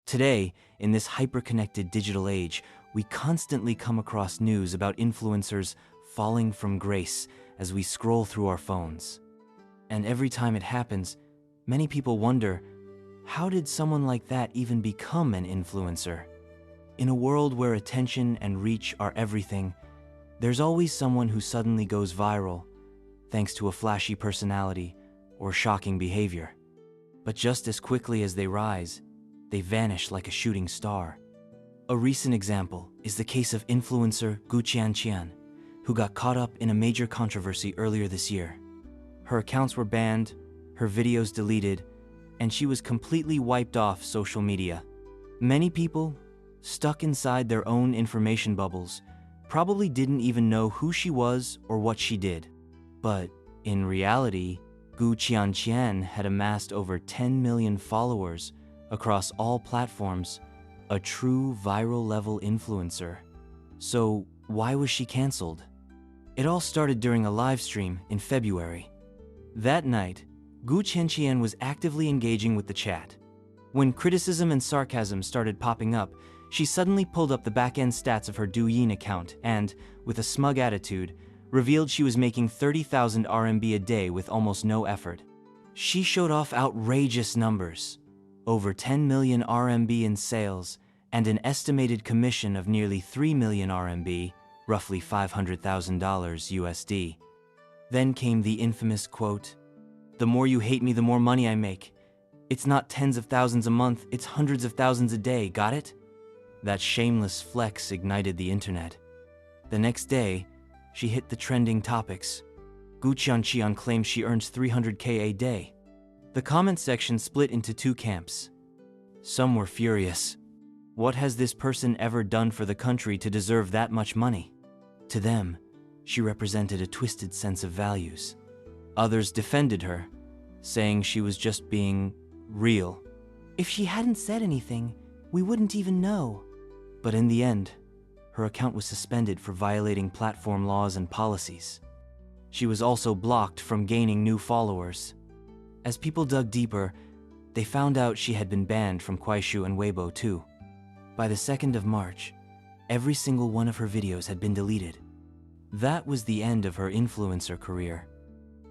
Today, in this hyper-connected digital age, we constantly come across news about influencers falling from grace as we scroll through our phones. And every time it happens, many people wonder, how did someone like that even become an influencer? In a world where attention and reach are everything, there's always someone who suddenly goes viral, thanks to a flashy personality or shocking behavior. But just as quickly as they rise, they vanish like a shooting star. A recent example is the case of influencer Gu Qianqian, who got caught up in a major controversy earlier this year. Her accounts were banned, her videos deleted, and she was completely wiped off social media. Many people, stuck inside their own information bubbles, probably didn't even know who she was or what she did. But in reality, Gu Qianqian had amassed over 10 million followers across all platforms, a true viral-level influencer. So why was she cancelled? It all started during a live stream in February. That night, Gu Qianqian was actively engaging with the chat. When criticism and sarcasm started popping up, she suddenly pulled up the back-end stats of her Douyin account and, with a smug attitude, revealed she was making 30,000 RMB a day with almost no effort. She showed off outrageous numbers: over 10 million RMB in sales and an estimated commission of nearly 3 million RMB, roughly $500,000 USD. Then came the infamous quote, "The more you hate me, the more money I make. It's not tens of thousands a month, it's hundreds of thousands a day, got it?" That shameless flex ignited the internet. The next day, she hit the trending topics. Gu Qianqian claims she earns 300K a day. The comment section split into two camps. Some were furious. What has this person ever done for the country to deserve that much money? To them, she represented a twisted sense of values. Others defended her, saying she was just being real. "If she hadn't said anything, we wouldn't even know." But in the end, her account was suspended for violating platform laws and policies. She was also blocked from gaining new followers. As people dug deeper, they found out she had been banned from Kuaishou and Weibo too. By the 2nd of March, every single one of her videos had been deleted. That was the end of her influencer career.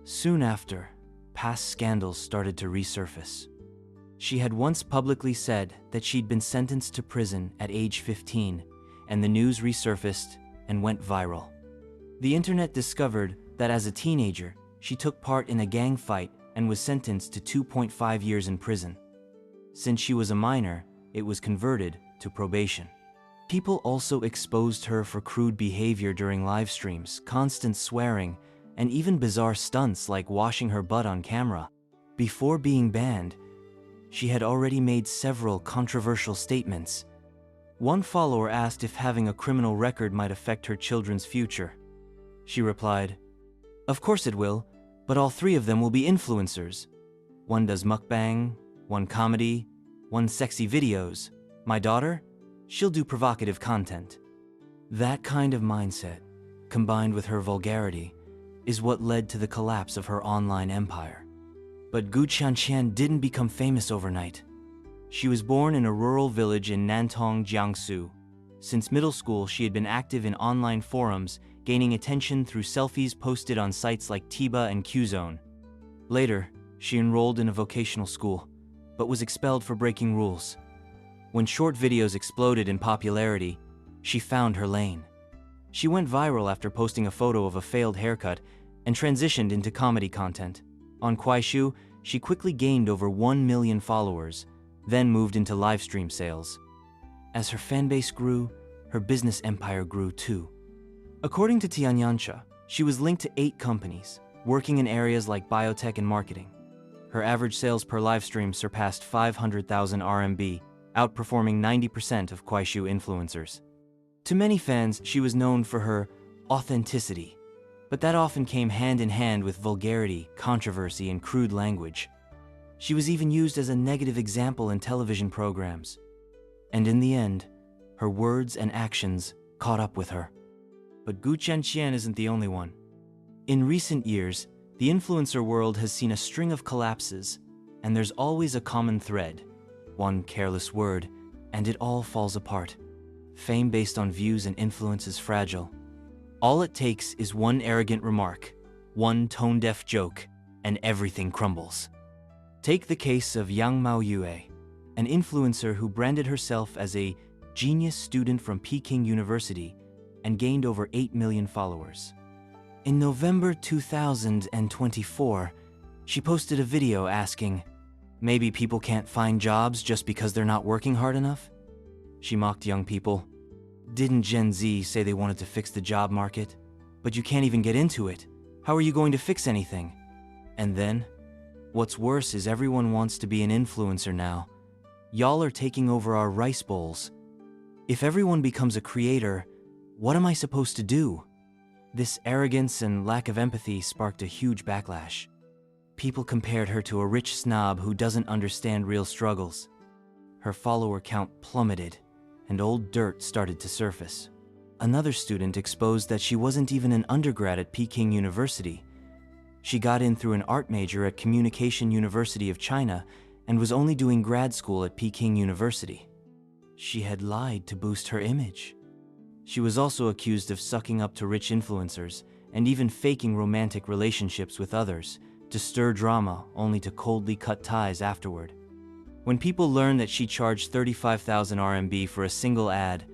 Soon after, past scandals started to resurface. She had once publicly said that she'd been sentenced to prison at age 15, and the news resurfaced and went viral. The internet discovered that as a teenager, she took part in a gang fight and was sentenced to 2.5 years in prison. Since she was a minor, it was converted to probation. People also exposed her for crude behavior during live streams, constant swearing, and even bizarre stunts like washing her butt on camera. Before being banned, she had already made several controversial statements. One follower asked if having a criminal record might affect her children's future. She replied, "Of course it will, but all three of them will be influencers. One does mukbang, one comedy, one sexy videos. My daughter? She'll do provocative content." That kind of mindset, combined with her vulgarity, is what led to the collapse of her online empire. But Gu Qianqian didn't become famous overnight. She was born in a rural village in Nantong, Jiangsu. Since middle school, she had been active in online forums, gaining attention through selfies posted on sites like Tiba and Qzone. Later, she enrolled in a vocational school, but was expelled for breaking rules. When short videos exploded in popularity, she found her lane. She went viral after posting a photo of a failed haircut and transitioned into comedy content. On Kuaishou, she quickly gained over 1 million followers, then moved into livestream sales. As her fanbase grew, her business empire grew too. According to Tianyancha, she was linked to 8 companies, working in areas like biotech and marketing. Her average sales per livestream surpassed 500,000 RMB, outperforming 90% of Kuaishou influencers. To many fans, she was known for her authenticity, but that often came hand in hand with vulgarity, controversy, and crude language. She was even used as a negative example in television programs. And in the end, her words and actions caught up with her. But Gu Qianqian isn't the only one. In recent years, the influencer world has seen a string of collapses, and there's always a common thread: one careless word and it all falls apart. Fame based on views and influence is fragile. All it takes is one arrogant remark, one tone-deaf joke, and everything crumbles. Take the case of Yang Maoyue, an influencer who branded herself as a genius student from Peking University and gained over 8 million followers. In November 2024, she posted a video asking, "Maybe people can't find jobs just because they're not working hard enough?" She mocked young people. Didn't Gen Z say they wanted to fix the job market? But you can't even get into it. How are you going to fix anything? And then, what's worse is everyone wants to be an influencer now. Y'all are taking over our rice bowls. If everyone becomes a creator, what am I supposed to do? This arrogance and lack of empathy sparked a huge backlash. People compared her to a rich snob who doesn't understand real struggles. Her follower count plummeted, and old dirt started to surface. Another student exposed that she wasn't even an undergrad at Peking University. She got in through an art major at Communication University of China and was only doing grad school at Peking University. She had lied to boost her image. She was also accused of sucking up to rich influencers and even faking romantic relationships with others to stir drama only to coldly cut ties afterward. When people learned that she charged 35,000 RMB for a single ad,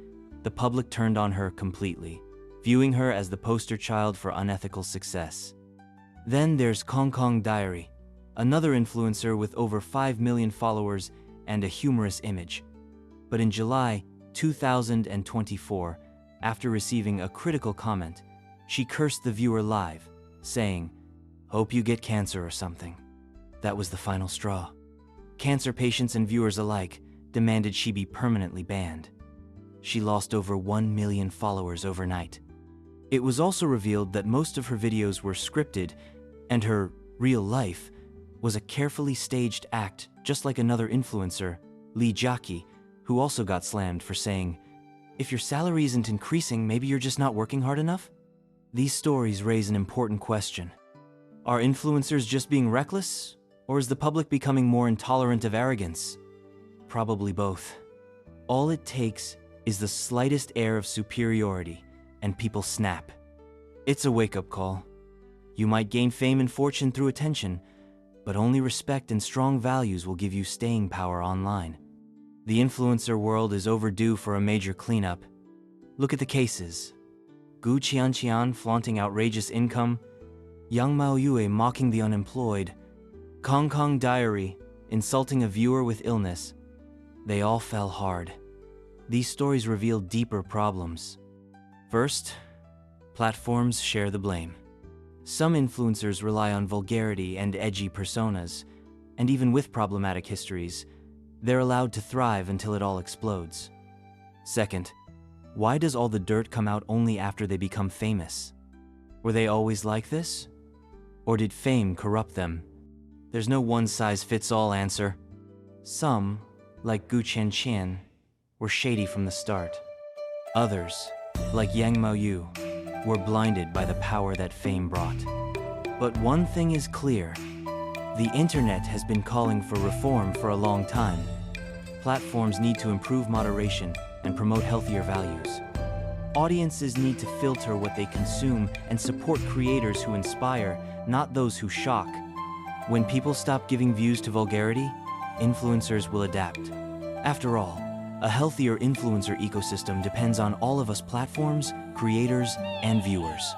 the public turned on her completely, viewing her as the poster child for unethical success. Then there's Kongkong Diary, another influencer with over 5 million followers and a humorous image. But in July 2024, after receiving a critical comment, she cursed the viewer live, saying, "Hope you get cancer or something." That was the final straw. Cancer patients and viewers alike demanded she be permanently banned. She lost over 1 million followers overnight. It was also revealed that most of her videos were scripted, and her real life was a carefully staged act, just like another influencer, Li Jiaqi, who also got slammed for saying, "If your salary isn't increasing, maybe you're just not working hard enough?" These stories raise an important question. Are influencers just being reckless? Or is the public becoming more intolerant of arrogance? Probably both. All it takes is the slightest air of superiority, and people snap. It's a wake-up call. You might gain fame and fortune through attention, but only respect and strong values will give you staying power online. The influencer world is overdue for a major cleanup. Look at the cases. Gu Qianqian flaunting outrageous income, Yang Maoyue mocking the unemployed, Kongkong Diary insulting a viewer with illness. They all fell hard. These stories reveal deeper problems. First, platforms share the blame. Some influencers rely on vulgarity and edgy personas, and even with problematic histories, they're allowed to thrive until it all explodes. Second, why does all the dirt come out only after they become famous? Were they always like this? Or did fame corrupt them? There's no one-size-fits-all answer. Some, like Gu Qianqian, were shady from the start. Others, like Yang Maoyue, were blinded by the power that fame brought. But one thing is clear. The internet has been calling for reform for a long time. Platforms need to improve moderation and promote healthier values. Audiences need to filter what they consume and support creators who inspire, not those who shock. When people stop giving views to vulgarity, influencers will adapt. After all, a healthier influencer ecosystem depends on all of us platforms, creators, and viewers.